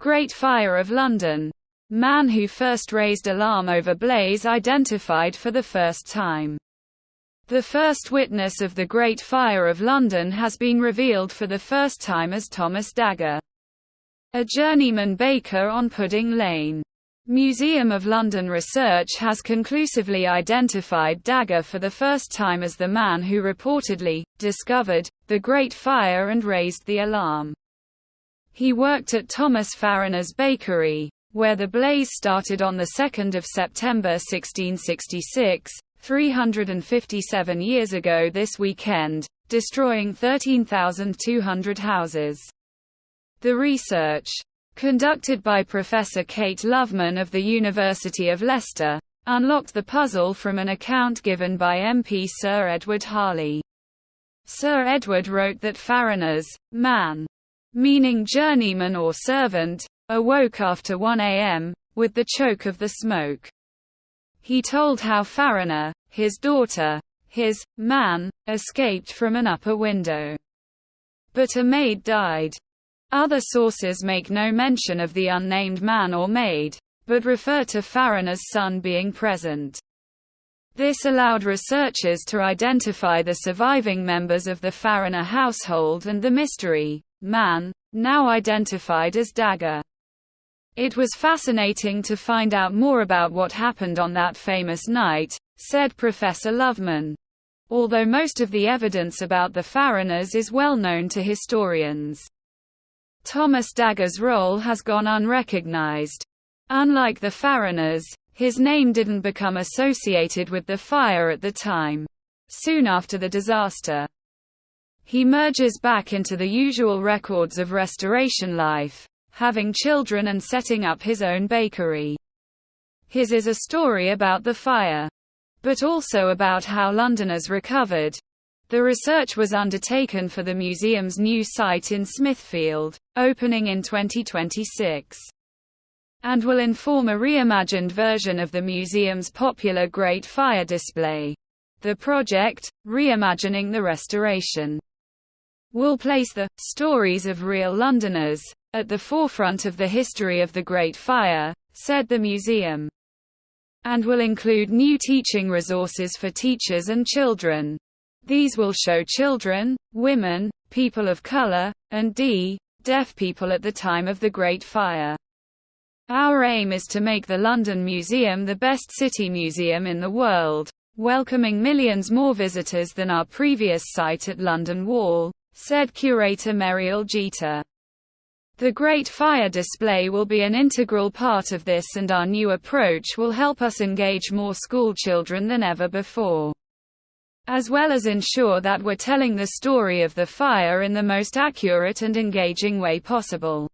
Great Fire of London. Man who first raised alarm over blaze identified for the first time. The first witness of the Great Fire of London has been revealed for the first time as Thomas Dagger, a journeyman baker on Pudding Lane. Museum of London research has conclusively identified Dagger for the first time as the man who reportedly discovered the Great Fire and raised the alarm. He worked at Thomas Farriner's bakery, where the blaze started on 2 September 1666, 357 years ago this weekend, destroying 13,200 houses. The research, conducted by Professor Kate Loveman of the University of Leicester, unlocked the puzzle from an account given by MP Sir Edward Harley. Sir Edward wrote that Farriner's man, meaning journeyman or servant, awoke after 1 a.m., with the choke of the smoke. He told how Farriner, his daughter, his man, escaped from an upper window. But a maid died. Other sources make no mention of the unnamed man or maid, but refer to Farriner's son being present. This allowed researchers to identify the surviving members of the Farriner household and the mystery man, now identified as Dagger. It was fascinating to find out more about what happened on that famous night, said Professor Loveman. Although most of the evidence about the Farriners is well known to historians, Thomas Dagger's role has gone unrecognized. Unlike the Farriners, his name didn't become associated with the fire at the time. Soon after the disaster, he merges back into the usual records of restoration life, having children and setting up his own bakery. His is a story about the fire, but also about how Londoners recovered. The research was undertaken for the museum's new site in Smithfield, opening in 2026, and will inform a reimagined version of the museum's popular Great Fire display. The project, Reimagining the Restoration, will place the stories of real Londoners at the forefront of the history of the Great Fire, said the museum, and will include new teaching resources for teachers and children. These will show children, women, people of color, and deaf people at the time of the Great Fire. Our aim is to make the London Museum the best city museum in the world, welcoming millions more visitors than our previous site at London Wall, said curator Meriel Jeter. The Great Fire display will be an integral part of this, and our new approach will help us engage more school children than ever before, as well as ensure that we're telling the story of the fire in the most accurate and engaging way possible.